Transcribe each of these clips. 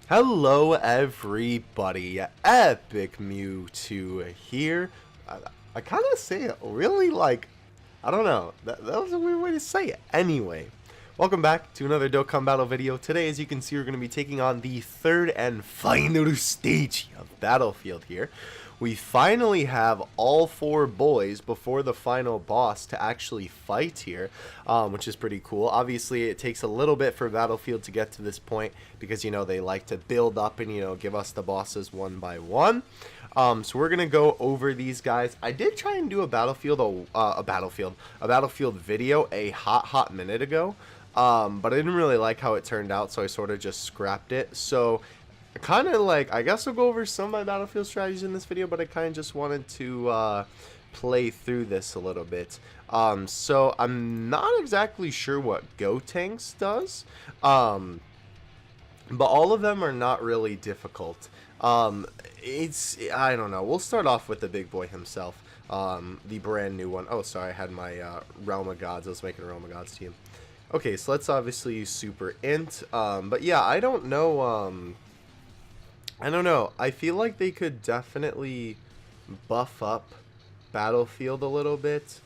Hello everybody, Epic Mewtwo here. I kind of say it really like, I don't know, that was a weird way to say it. Anyway, welcome back to another Dokkan Battle video. Today, as you can see, we're going to be taking on the third and final stage of Battlefield here. We finally have all four boys before the final boss to actually fight here, which is pretty cool. Obviously, it takes a little bit for Battlefield to get to this point because, you know, they like to build up and, you know, give us the bosses one by one. So we're going to go over these guys. I did try and do a Battlefield video a hot minute ago, but I didn't really like how it turned out, so I sort of just scrapped it. So kind of like, I guess I'll go over some of my Battlefield strategies in this video, but I kind of just wanted to play through this a little bit. So I'm not exactly sure what Gotenks does, but all of them are not really difficult. I don't know, we'll start off with the big boy himself, the brand new one. Oh, sorry, I had my Realm of Gods. I was making a Realm of Gods team. Okay, so let's obviously use Super Int, but yeah, I don't know, I feel like they could definitely buff up Battlefield a little bit,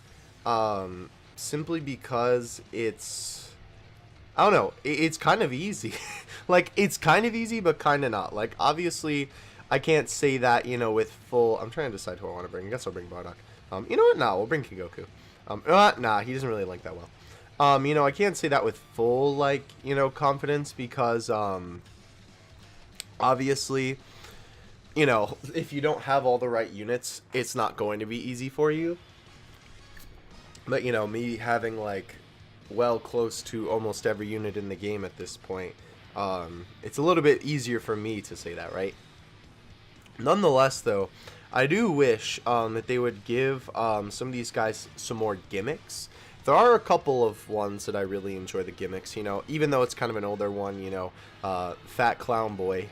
simply because it's, I don't know, it's kind of easy. Like, it's kind of easy, but kind of not. Like, obviously, I can't say that, you know, with full, I'm trying to decide who I want to bring. I guess I'll bring Bardock. You know what? Nah, we'll bring Kingoku. Nah, he doesn't really like that well. You know, I can't say that with full, like, you know, confidence because, obviously, you know, if you don't have all the right units, it's not going to be easy for you. But, you know, me having, like, well close to almost every unit in the game at this point, it's a little bit easier for me to say that, right? Nonetheless, though, I do wish that they would give some of these guys some more gimmicks. There are a couple of ones that I really enjoy the gimmicks, you know, even though it's kind of an older one, you know, Fat Clown Boy,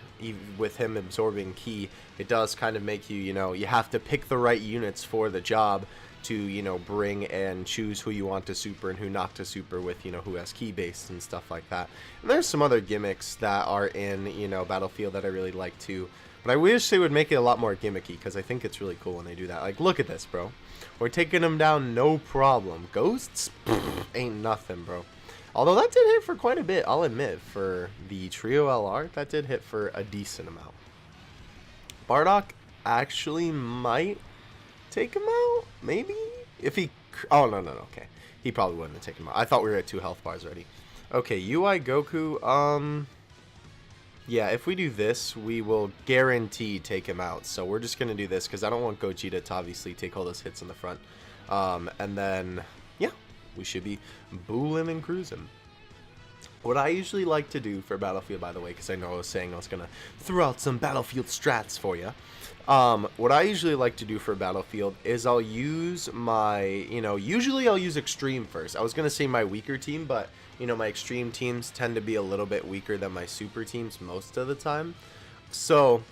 with him absorbing Ki, it does kind of make you, you know, you have to pick the right units for the job to, you know, bring and choose who you want to super and who not to super with, you know, who has Ki based and stuff like that. And there's some other gimmicks that are in, you know, Battlefield that I really like too. But I wish they would make it a lot more gimmicky, because I think it's really cool when they do that. Like, look at this, bro. We're taking them down, no problem. Ghosts? Pfft, ain't nothing, bro. Although that did hit for quite a bit, I'll admit. For the Trio LR, that did hit for a decent amount. Bardock actually might take him out, maybe? If he... Oh, no, okay. He probably wouldn't have taken him out. I thought we were at 2 health bars already. Okay, UI Goku, yeah, if we do this, we will guarantee take him out. So we're just going to do this because I don't want Gogeta to obviously take all those hits in the front. And then, yeah, we should be booling and cruising. What I usually like to do for Battlefield, by the way, because I know I was saying I was going to throw out some Battlefield strats for you. What I usually like to do for Battlefield is I'll use my, you know, usually I'll use Extreme first. I was going to say my weaker team, but, you know, my Extreme teams tend to be a little bit weaker than my Super teams most of the time. So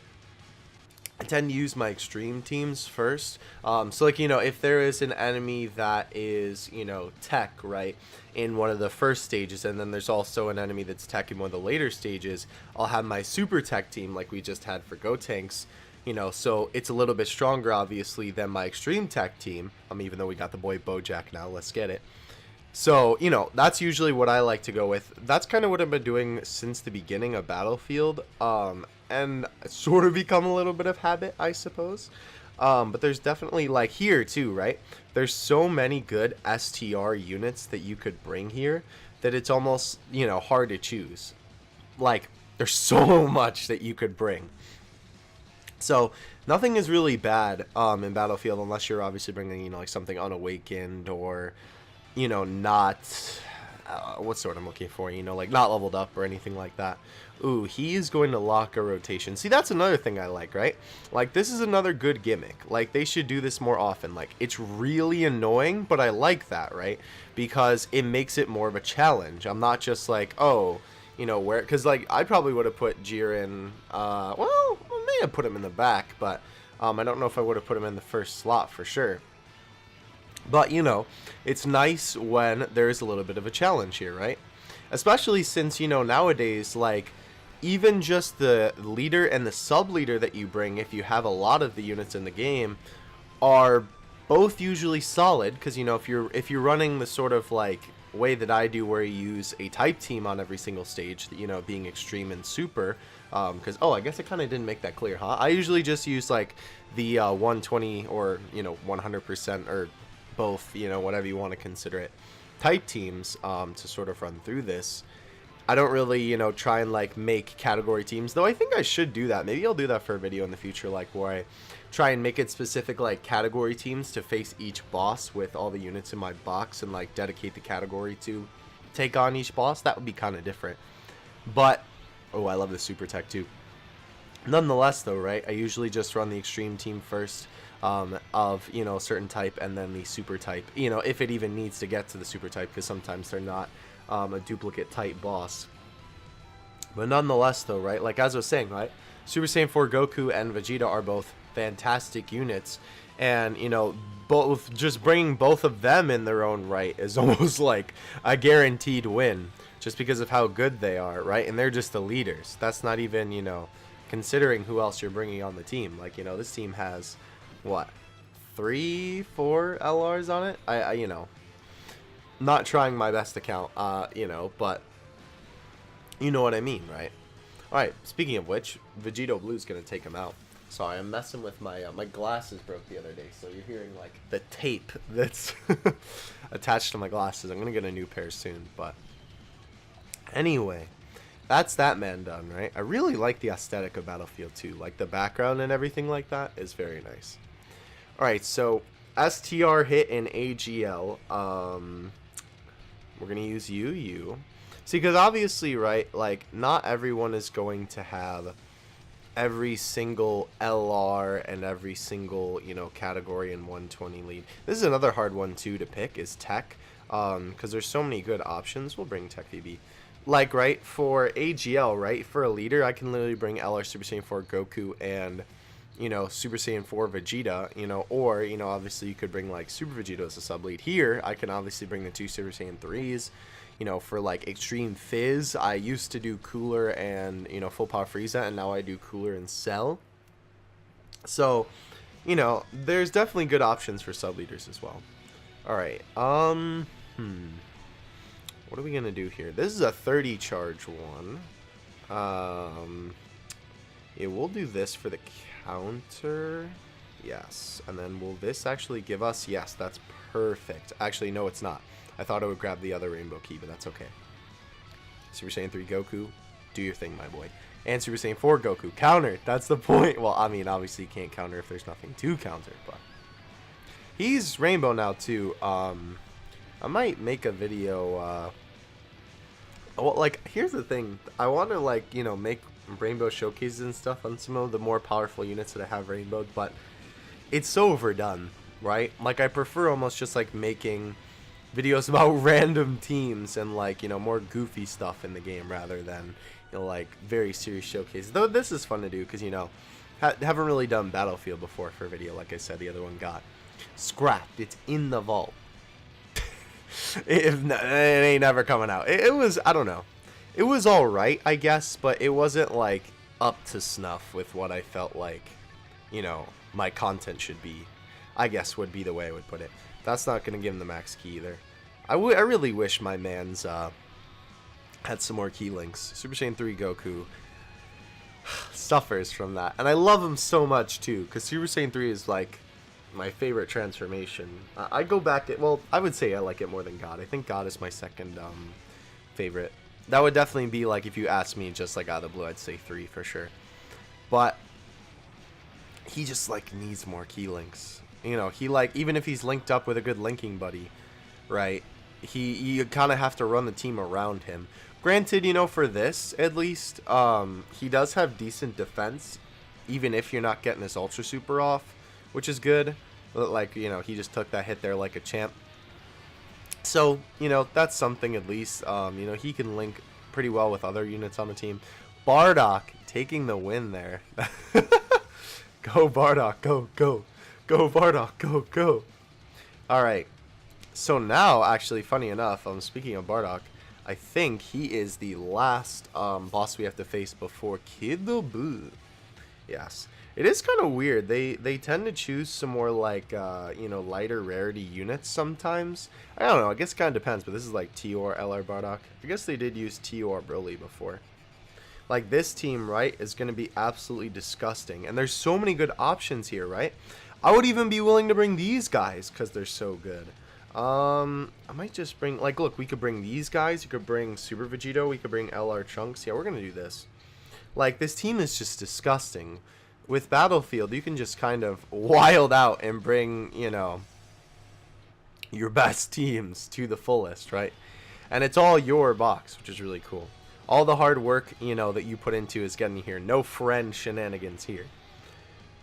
I tend to use my Extreme teams first. So, like, you know, if there is an enemy that is, you know, tech, right, in one of the first stages, and then there's also an enemy that's tech in one of the later stages, I'll have my Super Tech team like we just had for Gotenks. You know, so it's a little bit stronger, obviously, than my Extreme Tech team. Even though we got the boy Bojack now, let's get it. So, you know, that's usually what I like to go with. That's kind of what I've been doing since the beginning of Battlefield. And it's sort of become a little bit of habit, I suppose. But there's definitely, like, here, too, right? There's so many good STR units that you could bring here that it's almost, you know, hard to choose. Like, there's so much that you could bring. So nothing is really bad in Battlefield unless you're obviously bringing, you know, like something unawakened or, you know, not what's the word I'm looking for, you know, like not leveled up or anything like that. Ooh, he is going to lock a rotation. See, that's another thing I like, right? Like, this is another good gimmick. Like, they should do this more often. Like, it's really annoying, but I like that, right? Because it makes it more of a challenge. I'm not just like, oh, you know, where, because, like, I probably would have put Jiren, well, I may have put him in the back, but I don't know if I would have put him in the first slot for sure. But, you know, it's nice when there's a little bit of a challenge here, right? Especially since, you know, nowadays, like, even just the leader and the sub leader that you bring, if you have a lot of the units in the game, are both usually solid, because you know, if you're running the sort of like way that I do, where you use a type team on every single stage, you know, being extreme and super, because oh, I guess I kind of didn't make that clear, huh? I usually just use like the 120 or, you know, 100% or both, you know, whatever you want to consider it, type teams to sort of run through this. I don't really, you know, try and like make category teams, though I think I should do that. Maybe I'll do that for a video in the future, like where I try and make it specific like category teams to face each boss with all the units in my box, and like dedicate the category to take on each boss. That would be kind of different. But oh, I love the super tech too. Nonetheless though, right, I usually just run the extreme team first, of, you know, a certain type, and then the super type, you know, if it even needs to get to the super type, because sometimes they're not a duplicate type boss. But nonetheless though, right, like as I was saying, right, Super Saiyan 4 Goku and Vegeta are both fantastic units, and you know, both, just bringing both of them in their own right is almost like a guaranteed win, just because of how good they are, right? And they're just the leaders. That's not even, you know, considering who else you're bringing on the team. Like, you know, this team has what, 3, 4 LRs on it. I you know, not trying my best to count, you know, but you know what I mean, right? Alright, speaking of which, Vegito Blue's gonna take him out. Sorry, I'm messing with my, my glasses broke the other day, so you're hearing, like, the tape that's attached to my glasses. I'm gonna get a new pair soon, but anyway, that's that man done, right? I really like the aesthetic of Battlefield 2. Like, the background and everything like that is very nice. Alright, so STR hit in AGL. We're gonna use UU. See, because obviously, right, like, not everyone is going to have every single LR and every single, you know, category in 120 lead. This is another hard one, too, to pick, is Tech, because there's so many good options. We'll bring Tech VB. Like, right, for AGL, right, for a leader, I can literally bring LR Super Saiyan 4 Goku and, you know, Super Saiyan 4 Vegeta, you know, or, you know, obviously you could bring, like, Super Vegeta as a sub lead. Here, I can obviously bring the 2 Super Saiyan 3s. You know, for like Extreme Fizz, I used to do Cooler and, you know, Full Power Frieza, and now I do Cooler and Cell. So, you know, there's definitely good options for sub leaders as well. Alright, what are we gonna do here? This is a 30 charge one. Yeah, we'll do this for the counter. Yes, and then will this actually give us, yes, that's perfect. Actually, no, it's not. I thought I would grab the other rainbow key, but that's okay. Super Saiyan 3 Goku, do your thing, my boy. And Super Saiyan 4 Goku, counter. That's the point. Well, I mean, obviously you can't counter if there's nothing to counter, but he's rainbow now too. I might make a video. Well, like, here's the thing. I want to, like, you know, make rainbow showcases and stuff on some of the more powerful units that I have rainbowed, but it's so overdone, right? Like, I prefer almost just like making videos about random teams and, like, you know, more goofy stuff in the game rather than, you know, like, very serious showcases. Though this is fun to do because, you know, haven't really done Battlefield before for a video. Like I said, the other one got scrapped. It's in the vault. it ain't never coming out. It was, I don't know. It was alright, I guess, but it wasn't, like, up to snuff with what I felt like, you know, my content should be. I guess would be the way I would put it. That's not going to give him the max key either. I really wish my man's had some more key links. Super Saiyan 3 Goku suffers from that. And I love him so much, too, because Super Saiyan 3 is, like, my favorite transformation. I go back at, well, I would say I like it more than God. I think God is my second favorite. That would definitely be, like, if you ask me just, like, out of the blue, I'd say 3 for sure. But he just, like, needs more key links. You know, he, like, even if he's linked up with a good linking buddy, right, you kind of have to run the team around him. Granted, you know, for this, at least, he does have decent defense, even if you're not getting his Ultra Super off, which is good. Like, you know, he just took that hit there like a champ. So, you know, that's something at least. You know, he can link pretty well with other units on the team. Bardock taking the win there. Go, Bardock, go, go. Go, Bardock, go, go. Alright. So now, actually, funny enough, speaking of Bardock, I think he is the last boss we have to face before Kid Buu. Yes. It is kind of weird. They tend to choose some more like you know, lighter rarity units sometimes. I don't know. I guess it kind of depends. But this is like T-Or LR Bardock. I guess they did use T-Or Broly before. Like this team, right, is going to be absolutely disgusting. And there's so many good options here, right? I would even be willing to bring these guys because they're so good. I might just bring, like, look, we could bring these guys. You could bring Super Vegito. We could bring LR Trunks. Yeah, we're going to do this. Like, this team is just disgusting. With Battlefield, you can just kind of wild out and bring, you know, your best teams to the fullest, right? And it's all your box, which is really cool. All the hard work, you know, that you put into is getting here. No friend shenanigans here.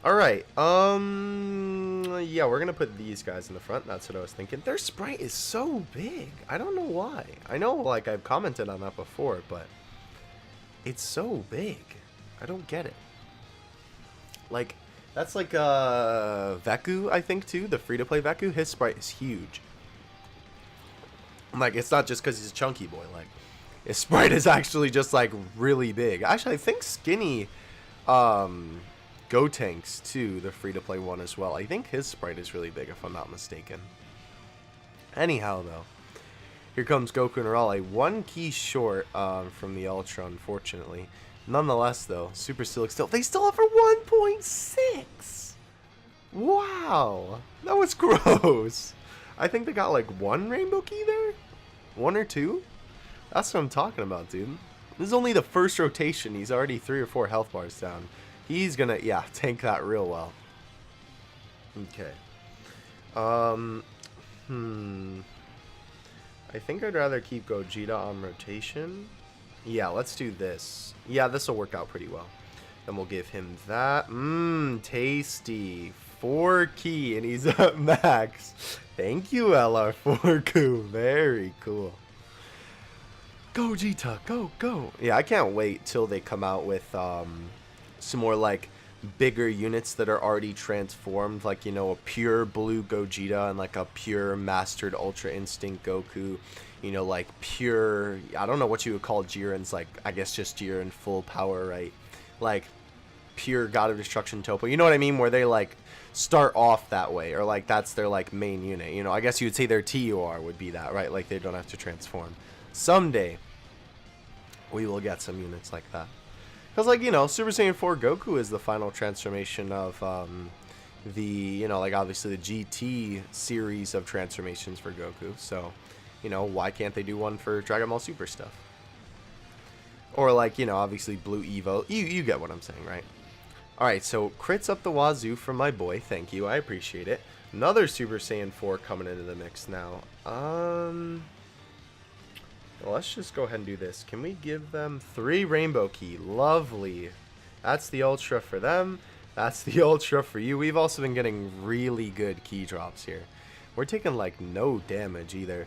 Alright, yeah, we're gonna put these guys in the front. That's what I was thinking. Their sprite is so big. I don't know why. I know, like, I've commented on that before, but it's so big. I don't get it. Like, that's like, Veku, I think, too. The free-to-play Veku. His sprite is huge. Like, it's not just because he's a chunky boy. Like, his sprite is actually just, like, really big. Actually, I think Skinny, Gotenks, too, the free-to-play one as well. I think his sprite is really big, if I'm not mistaken. Anyhow, though, here comes Goku and Raleigh. One key short from the Ultra, unfortunately. Nonetheless, though, Super Steelix still... They still have a 1.6! Wow! That was gross! I think they got, like, one Rainbow Key there? One or two? That's what I'm talking about, dude. This is only the first rotation. He's already 3 or 4 health bars down. He's gonna, yeah, tank that real well. Okay. I think I'd rather keep Gogeta on rotation. Yeah, let's do this. Yeah, this will work out pretty well. Then we'll give him that. Tasty. 4 key, and he's at max. Thank you, LR4Ku. Very cool. Gogeta, go, go. Yeah, I can't wait till they come out with some more, like, bigger units that are already transformed, like, you know, a pure blue Gogeta and like a pure mastered Ultra Instinct Goku, you know, like pure, I don't know what you would call Jiren's, like, I guess just Jiren full power, right? Like pure God of Destruction Topo, you know what I mean, where they like start off that way, or like that's their like main unit, you know. I guess you would say their TUR would be that, right? Like they don't have to transform. Someday we will get some units like that. Because, like, you know, Super Saiyan 4 Goku is the final transformation of the, you know, like, obviously the GT series of transformations for Goku. So, you know, why can't they do one for Dragon Ball Super stuff? Or, like, you know, obviously Blue Evo. You get what I'm saying, right? Alright, so crits up the wazoo from my boy. Thank you. I appreciate it. Another Super Saiyan 4 coming into the mix now. Well, let's just go ahead and do this. Can we give them 3 Rainbow Key? Lovely. That's the Ultra for them. That's the Ultra for you. We've also been getting really good key drops here. We're taking, like, no damage either.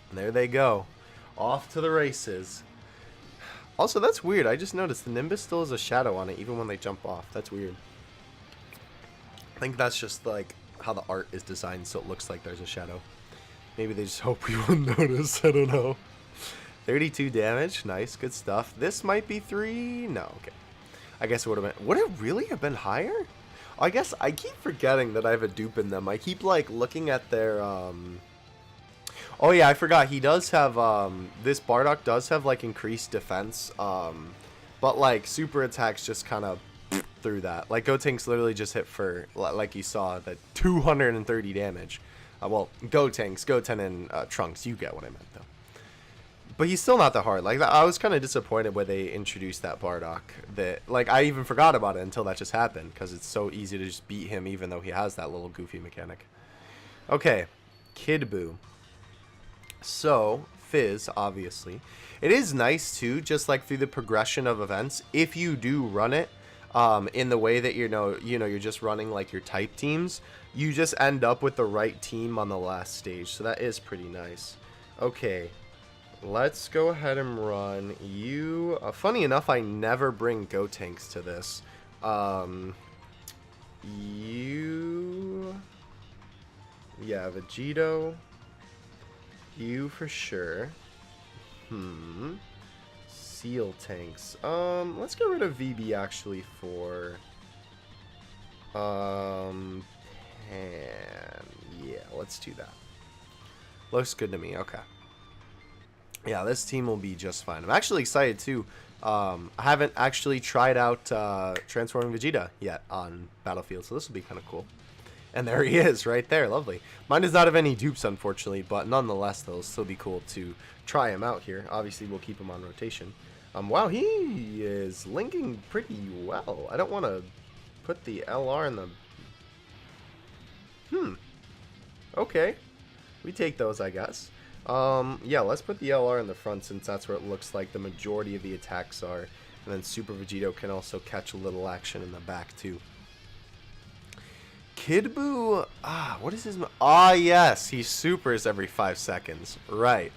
And there they go. Off to the races. Also, that's weird. I just noticed the Nimbus still has a shadow on it, even when they jump off. That's weird. I think that's just, like, how the art is designed, so it looks like there's a shadow. Maybe they just hope we won't notice. I don't know. 32 damage. Nice. Good stuff. This might be 3. No. Okay. I guess it would have been... Would it really have been higher? I guess I keep forgetting that I have a dupe in them. I keep, like, looking at their... Oh, yeah. I forgot. He does have... This Bardock does have, like, increased defense. But, like, super attacks just kind of through that. Like, Gotenks literally just hit for, like you saw, that 230 damage. Well, Gotenks, Goten, and Trunks, you get what I meant, though. But he's still not that hard. Like, I was kind of disappointed when they introduced that Bardock. That, like, I even forgot about it until that just happened, because it's so easy to just beat him, even though he has that little goofy mechanic. Okay, Kid Buu. So, Fizz, obviously. It is nice, too, just, like, through the progression of events, if you do run it, in the way that you're just running like your type teams, you just end up with the right team on the last stage, so that is pretty nice. Okay, let's go ahead and run you. Funny enough, I never bring Gotenks to this. Yeah, Vegito, you for sure. Seal tanks. Let's get rid of VB actually for Pan. Yeah, let's do that. Looks good to me. Okay. Yeah, this team will be just fine. I'm actually excited too. I haven't actually tried out transforming Vegeta yet on Battlefield, so this will be kind of cool. And there he is, right there. Lovely. Mine does not have any dupes, unfortunately, but nonetheless, it'll still be cool to try him out here. Obviously, we'll keep him on rotation. Wow, he is linking pretty well. I don't want to put the LR in the... Okay. We take those, I guess. Yeah, let's put the LR in the front since that's where it looks like the majority of the attacks are. And then Super Vegito can also catch a little action in the back, too. Kid Buu, what is his... yes, he supers every 5 seconds. Right.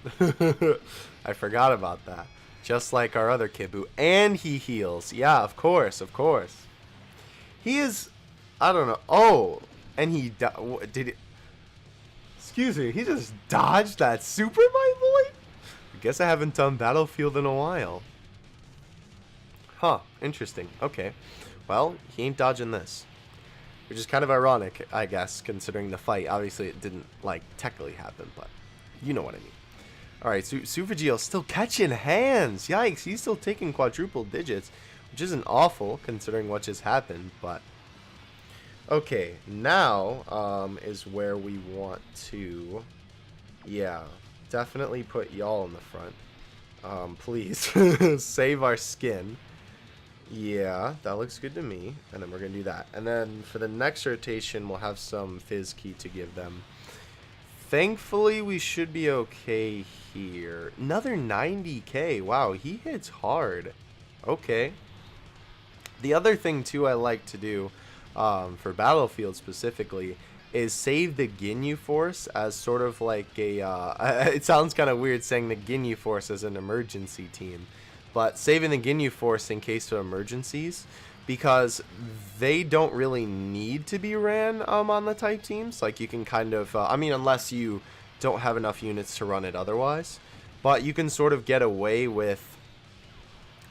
I forgot about that. Just like our other Kid Buu. And he heals. Yeah, of course, of course. He is... I don't know. Oh, and he... Did it... Excuse me, he just dodged that super, my boy? I guess I haven't done Battlefield in a while. Huh, interesting. Okay. Well, he ain't dodging this. Which is kind of ironic, I guess, considering the fight. Obviously, it didn't, like, technically happen, but you know what I mean. Alright, so Sufagio's still catching hands. Yikes, he's still taking quadruple digits, which isn't awful, considering what just happened, but... Okay, now is where we want to... Yeah, definitely put y'all in the front. Please, save our skin. Yeah, that looks good to me. And then we're going to do that. And then for the next rotation, we'll have some Fizz Key to give them. Thankfully, we should be okay here. Another 90k. Wow, he hits hard. Okay. The other thing, too, I like to do for Battlefield specifically is save the Ginyu Force as sort of like a... it sounds kind of weird saying the Ginyu Force as an emergency team. But saving the Ginyu Force in case of emergencies, because they don't really need to be ran on the type teams. Like, you can kind of, I mean, unless you don't have enough units to run it otherwise. But you can sort of get away with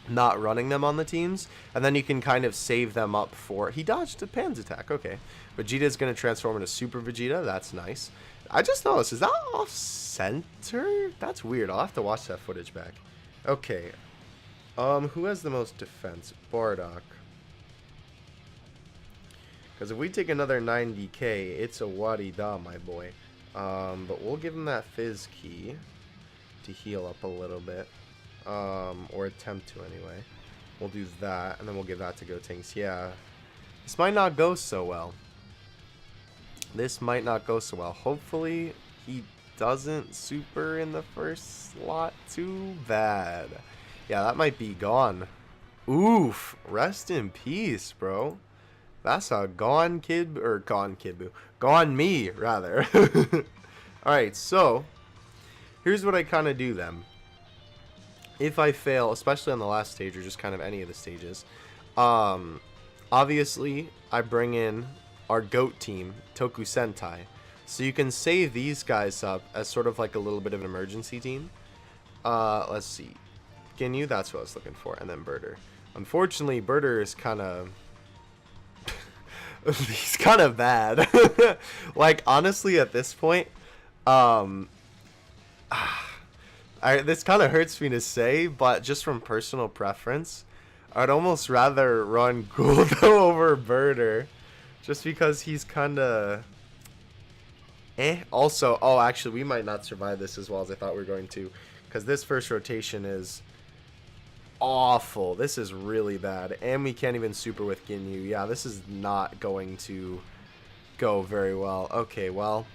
not running them on the teams, and then you can kind of save them up for... He dodged a Pan's attack, okay. Vegeta is going to transform into Super Vegeta, that's nice. I just noticed, is that off-center? That's weird, I'll have to watch that footage back. Okay. Who has the most defense? Bardock. Because if we take another 90k, it's a wadi-da, my boy. But we'll give him that Fizz Key to heal up a little bit. Or attempt to, anyway. We'll do that, and then we'll give that to Gotenks. Yeah. This might not go so well. This might not go so well. Hopefully, he doesn't super in the first slot. Too bad. Yeah, that might be gone. Oof. Rest in peace, bro. That's a gone Kid... Or gone Kid Buu. Gone me, rather. Alright, so... Here's what I kind of do, then. If I fail, especially on the last stage, or just kind of any of the stages... obviously, I bring in our GOAT team, Toku Sentai. So you can save these guys up as sort of like a little bit of an emergency team. Let's see. Ginyu, that's what I was looking for, and then Birder. Unfortunately, Birder is kind of... he's kind of bad. Like, honestly, at this point, this kind of hurts me to say, but just from personal preference, I'd almost rather run Guldo over Birder, just because he's kind of... Also, oh, actually, we might not survive this as well as I thought we were going to, because this first rotation is... awful. This is really bad, and we can't even super with Ginyu. Yeah, this is not going to go very well. Okay, well,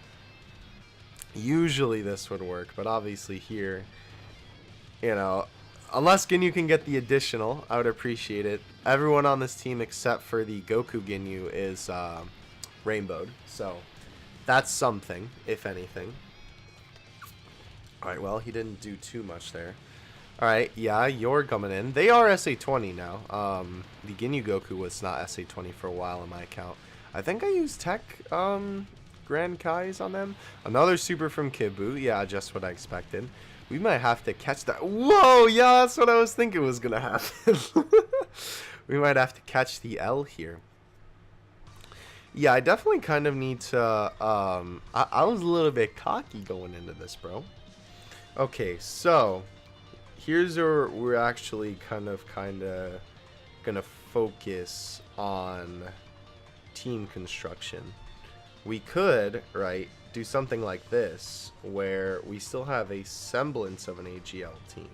usually this would work, but obviously here, you know, unless Ginyu can get the additional, I would appreciate it. Everyone on this team except for the Goku Ginyu is rainbowed, so that's something, if anything. Alright, well, he didn't do too much there. Alright, yeah, you're coming in. They are SA20 now. The Ginyu Goku was not SA20 for a while on my account. I think I used Tech Grand Kais on them. Another super from Kid Buu. Yeah, just what I expected. We might have to catch that. Whoa, yeah, that's what I was thinking was gonna happen. We might have to catch the L here. Yeah, I definitely kind of need to, I was a little bit cocky going into this, bro. Okay, so, here's where we're actually kind of gonna focus on team construction. We could, right, do something like this, where we still have a semblance of an AGL team.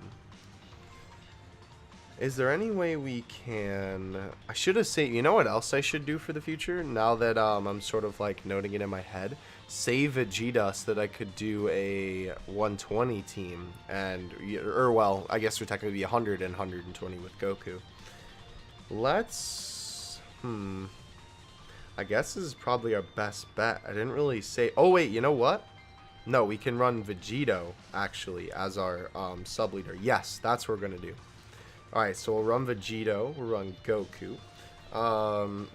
Is there any way we can... I should have said... You know what else I should do for the future? Now that I'm sort of like noting it in my head. Save Vegeta so that I could do a 120 team. And... Or, well, I guess it would technically be 100 and 120 with Goku. Let's... I guess this is probably our best bet. I didn't really say... Oh, wait, you know what? No, we can run Vegito, actually, as our sub-leader. Yes, that's what we're going to do. Alright, so we'll run Vegito, we'll run Goku,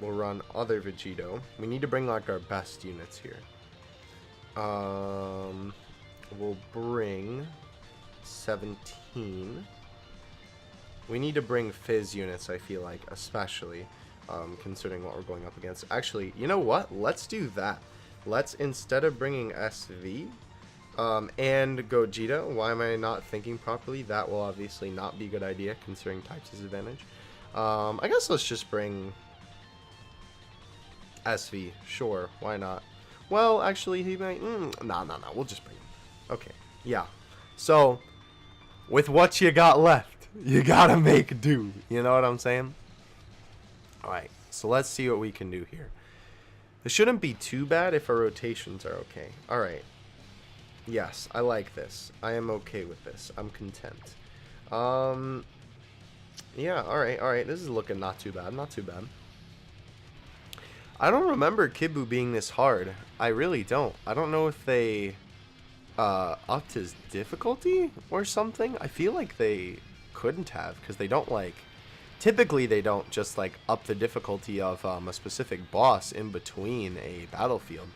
we'll run other Vegito. We need to bring like our best units here. We'll bring 17. We need to bring Fizz units, I feel like, especially, considering what we're going up against. Actually, you know what? Let's do that. Let's, instead of bringing SV... and Gogeta, why am I not thinking properly? That will obviously not be a good idea considering type disadvantage. I guess let's just bring SV. Sure, why not? Well, actually, he might... No, we'll just bring him. Okay, yeah. So, with what you got left, you gotta make do. You know what I'm saying? Alright, so let's see what we can do here. This shouldn't be too bad if our rotations are okay. Alright. Yes, I like this. I am okay with this. I'm content. Yeah, alright. This is looking not too bad. Not too bad. I don't remember Kid Buu being this hard. I really don't. I don't know if they upped his difficulty or something. I feel like they couldn't have, because they don't like... Typically, they don't just like up the difficulty of a specific boss in between a battlefield.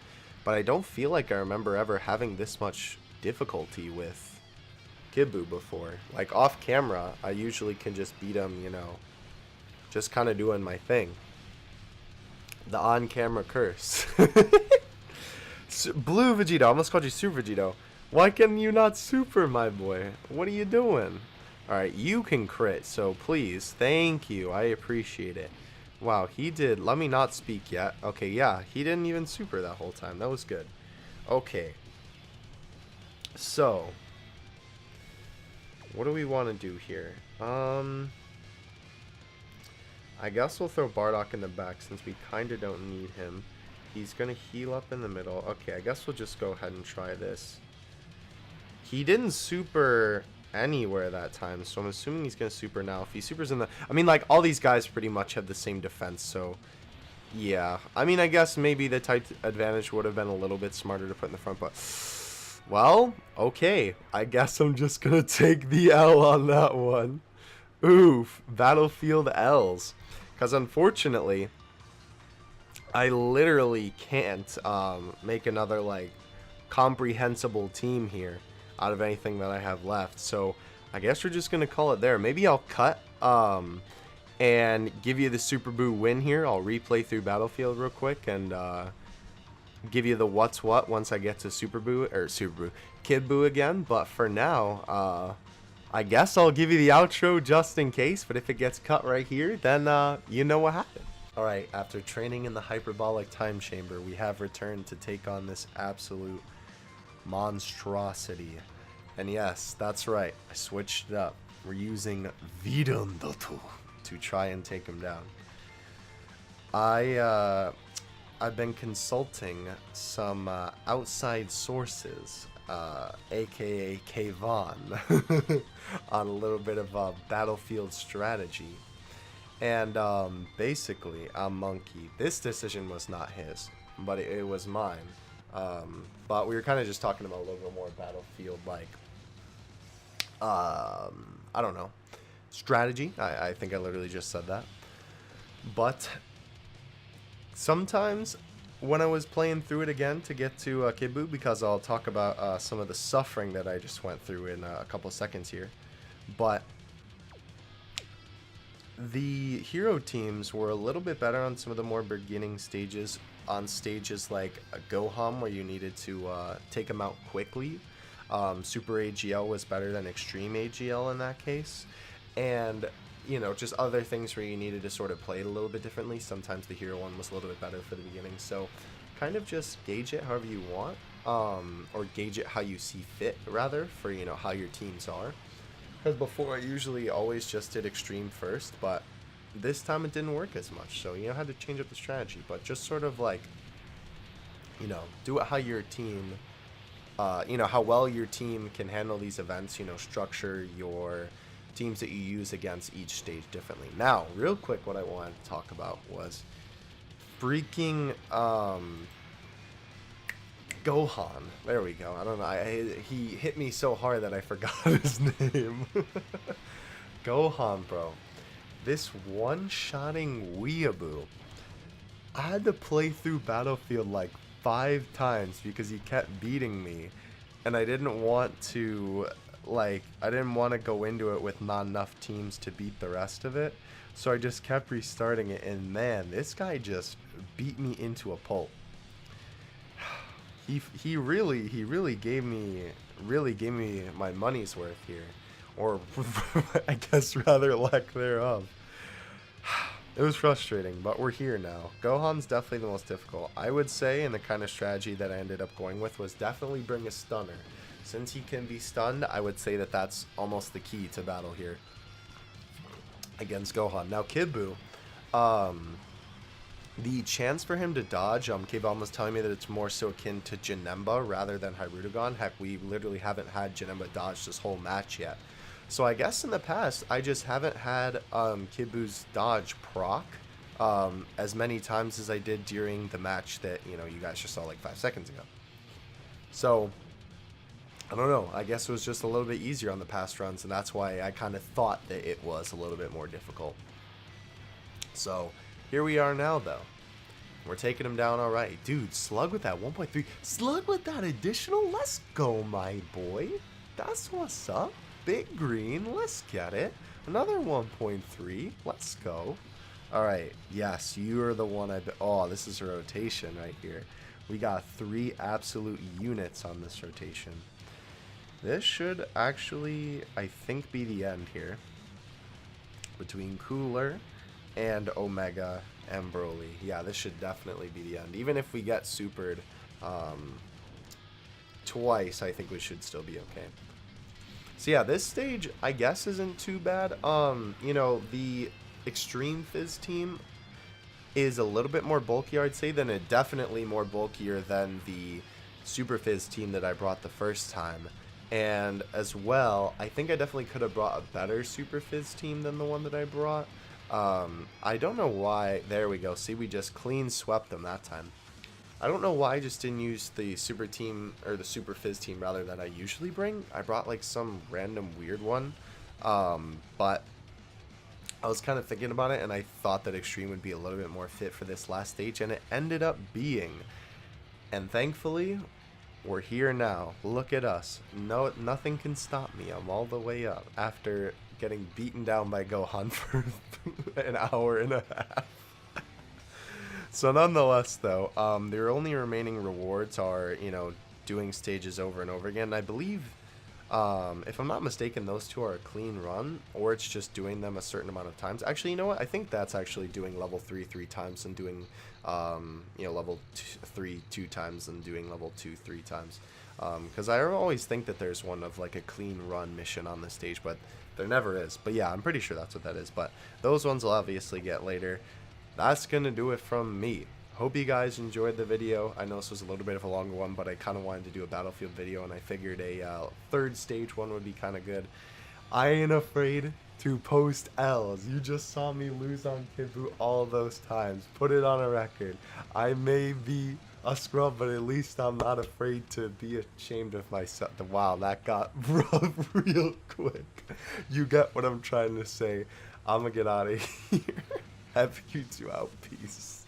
But I don't feel like I remember ever having this much difficulty with Kid Buu before. Like, off camera, I usually can just beat him, you know, just kind of doing my thing. The on-camera curse. Blue Vegito. I almost called you Super Vegito. Why can you not super, my boy? What are you doing? Alright, you can crit, so please, thank you. I appreciate it. Wow, he did. Let me not speak yet. Okay, yeah, he didn't even super that whole time. That was good. Okay. So, what do we want to do here? I guess we'll throw Bardock in the back since we kind of don't need him. He's going to heal up in the middle. Okay, I guess we'll just go ahead and try this. He didn't super anywhere that time, so I'm assuming he's gonna super now. If he supers in the... I mean, like, all these guys pretty much have the same defense, so... Yeah. I mean, I guess maybe the type advantage would have been a little bit smarter to put in the front, but... Well, okay. I guess I'm just gonna take the L on that one. Oof. Battlefield L's. Because, unfortunately, I literally can't make another, like, comprehensible team here out of anything that I have left, so I guess we're just gonna call it there. Maybe I'll cut and give you the Super Buu win here. I'll replay through Battlefield real quick and give you the what's what once I get to Kid Buu again. But for now, I guess I'll give you the outro just in case. But if it gets cut right here, then you know what happened. All right, after training in the hyperbolic time chamber, we have returned to take on this absolute monstrosity. And yes, that's right, I switched it up. We're using Vidandoto to try and take him down. I've been consulting some outside sources, aka Kayvon, on a little bit of battlefield strategy. And basically, I'm Monkey. This decision was not his, but it was mine. But we were kind of just talking about a little bit more battlefield, like, I don't know, strategy. I think I literally just said that. But sometimes when I was playing through it again to get to Kid Buu, because I'll talk about some of the suffering that I just went through in a couple seconds here. But the hero teams were a little bit better on some of the more beginning stages, on stages like Gohan, where you needed to take them out quickly. Super AGL was better than Extreme AGL in that case. And, you know, just other things where you needed to sort of play it a little bit differently. Sometimes the hero one was a little bit better for the beginning. So kind of just gauge it however you want, or gauge it how you see fit, rather, for, you know, how your teams are. Because before I usually always just did Extreme first, but this time it didn't work as much. So, you know, I had to change up the strategy. But just sort of like, you know, do it how your team, you know, how well your team can handle these events. You know, structure your teams that you use against each stage differently. Now, real quick, what I wanted to talk about was freaking Gohan. There we go. I don't know. He hit me so hard that I forgot his name. Gohan, bro. This one-shotting weeaboo. I had to play through Battlefield like 5 times because he kept beating me, and I didn't want to, like, I didn't want to go into it with not enough teams to beat the rest of it. So I just kept restarting it, and man, this guy just beat me into a pulp. He really gave me my money's worth here, or I guess rather lack thereof. It was frustrating, but we're here now. Gohan's definitely the most difficult. I would say, and the kind of strategy that I ended up going with was definitely bring a stunner. Since he can be stunned, I would say that that's almost the key to battle here against Gohan. Now, Kid Buu, the chance for him to dodge, K-Bomb was telling me that it's more so akin to Janemba rather than Hyrudegon. Heck, we literally haven't had Janemba dodge this whole match yet. So I guess in the past, I just haven't had Kid Buu's dodge proc as many times as I did during the match that, you know, you guys just saw like 5 seconds ago. So, I don't know. I guess it was just a little bit easier on the past runs, and that's why I kind of thought that it was a little bit more difficult. So, here we are now, though. We're taking him down all right. Dude, Slug with that 1.3. Slug with that additional. Let's go, my boy. That's what's up. Big Green. Let's get it. Another 1.3. Let's go. All right. Yes, you are the one I... Oh, this is a rotation right here. We got 3 absolute units on this rotation. This should actually, I think, be the end here. Between Cooler and Omega and Broly. Yeah, this should definitely be the end. Even if we get supered twice, I think we should still be okay. So yeah, this stage, I guess, isn't too bad. You know, the Extreme Fizz team is a little bit more bulkier, I'd say, definitely more bulkier than the Super Fizz team that I brought the first time. And as well, I think I definitely could have brought a better Super Fizz team than the one that I brought. I don't know why. There we go. See, we just clean swept them that time. I don't know why I just didn't use the Super team, or the Super Fizz team rather, that I usually bring. I brought like some random weird one. But I was kind of thinking about it, and I thought that Extreme would be a little bit more fit for this last stage, and it ended up being. And thankfully, we're here now. Look at us. No, nothing can stop me. I'm all the way up after getting beaten down by Gohan for an hour and a half. So nonetheless, though, their only remaining rewards are, you know, doing stages over and over again. I believe, if I'm not mistaken, those 2 are a clean run, or it's just doing them a certain amount of times. Actually, you know what? I think that's actually doing level 3 3 times and doing, you know, level 3 2 times and doing level 2 3 times. Because I always think that there's one of like a clean run mission on this stage, but there never is. But yeah, I'm pretty sure that's what that is. But those ones will obviously get later. That's going to do it from me. Hope you guys enjoyed the video. I know this was a little bit of a longer one, but I kind of wanted to do a Battlefield video, and I figured a 3rd stage one would be kind of good. I ain't afraid to post L's. You just saw me lose on Kid Buu all those times. Put it on a record. I may be a scrub, but at least I'm not afraid to be ashamed of myself. Wow, that got rough real quick. You get what I'm trying to say. I'm gonna get out of here. Have you two out. Peace.